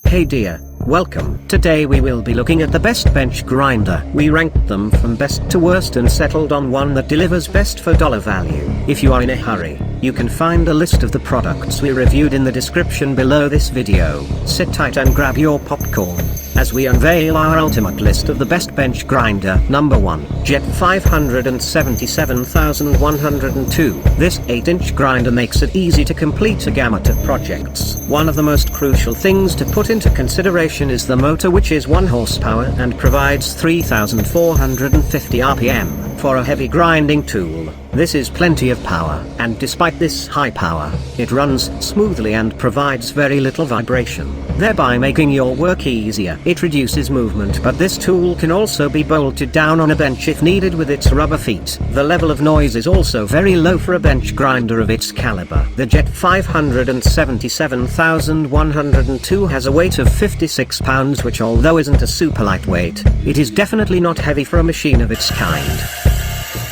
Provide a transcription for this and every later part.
Hey dear, welcome. Today we will be looking at the best bench grinder. We ranked them from best to worst and settled on one that delivers best for dollar value. If you are in a hurry, you can find a list of the products we reviewed in the description below this video. Sit tight and grab your popcorn as we unveil our ultimate list of the best bench grinder. Number 1, Jet 577102. This 8-inch grinder makes it easy to complete a gamut of projects. One of the most crucial things to put into consideration is the motor, which is 1 horsepower and provides 3450 RPM. For a heavy grinding tool, this is plenty of power, and despite this high power, it runs smoothly and provides very little vibration, thereby making your work easier. It reduces movement, but this tool can also be bolted down on a bench if needed with its rubber feet. The level of noise is also very low for a bench grinder of its caliber. The Jet 577102 has a weight of 56 pounds, which although isn't a super lightweight, it is definitely not heavy for a machine of its kind.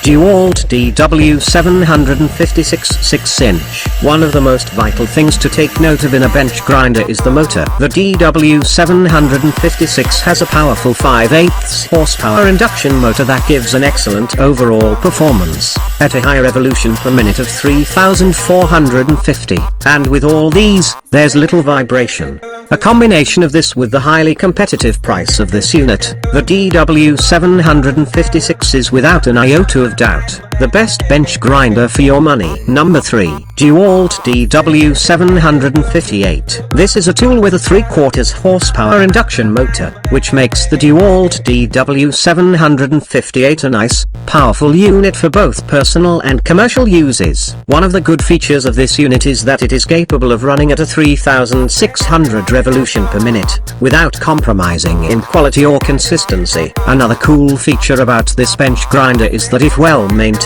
DeWalt DW756 6-inch. One of the most vital things to take note of in a bench grinder is the motor. The DW756 has a powerful 5/8 horsepower induction motor that gives an excellent overall performance, at a high revolution per minute of 3450. And with all these, there's little vibration. A combination of this with the highly competitive price of this unit, the DW756 is without an iota of doubt the best bench grinder for your money. Number 3, DeWalt DW758. This is a tool with a 3/4 horsepower induction motor, which makes the DeWalt DW758 a nice, powerful unit for both personal and commercial uses. One of the good features of this unit is that it is capable of running at a 3600 revolution per minute, without compromising in quality or consistency. Another cool feature about this bench grinder is that if well maintained,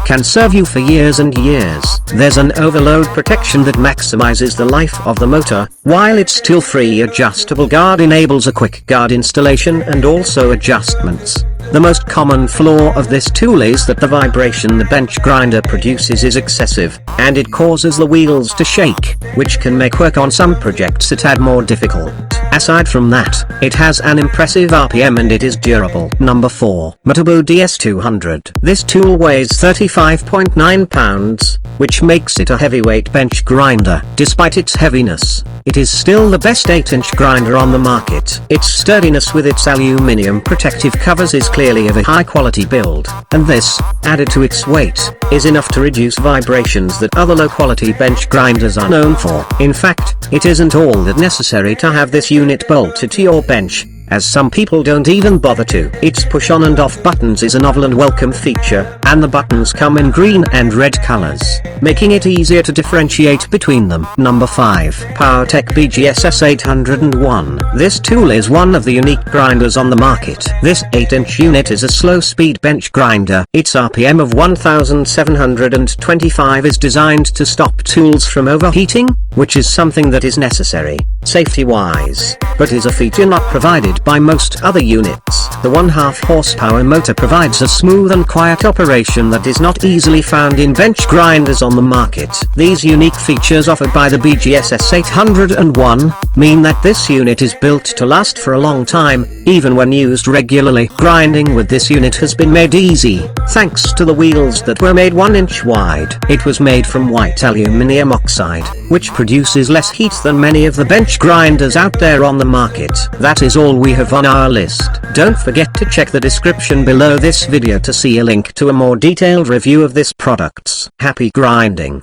can serve you for years and years. There's an overload protection that maximizes the life of the motor, while its tool-free adjustable guard enables a quick guard installation and also adjustments. The most common flaw of this tool is that the vibration the bench grinder produces is excessive, and it causes the wheels to shake, which can make work on some projects a tad more difficult. Aside from that, it has an impressive RPM and it is durable. Number 4, Metabo DS200. This tool weighs 35.9 pounds, which makes it a heavyweight bench grinder. Despite its heaviness, it is still the best 8-inch grinder on the market. Its sturdiness with its aluminium protective covers is clearly of a high quality build, and this, added to its weight, is enough to reduce vibrations that other low quality bench grinders are known for. In fact, it isn't all that necessary to have this unit bolted to your bench, as some people don't even bother to. Its push on and off buttons is a novel and welcome feature, and the buttons come in green and red colors, making it easier to differentiate between them. Number 5, PowerTech BGSS 801. This tool is one of the unique grinders on the market. This 8-inch unit is a slow-speed bench grinder. Its RPM of 1725 is designed to stop tools from overheating, which is something that is necessary, safety-wise, but is a feature not provided by most other units. The 1/2 horsepower motor provides a smooth and quiet operation that is not easily found in bench grinders on the market. These unique features offered by the BGSS 801 mean that this unit is built to last for a long time, even when used regularly. Grinding with this unit has been made easy, thanks to the wheels that were made 1 inch wide. It was made from white aluminium oxide, which produces less heat than many of the bench grinders out there on the market. That is all we have on our list. Don't forget to check the description below this video to see a link to a more detailed review of this products. Happy grinding!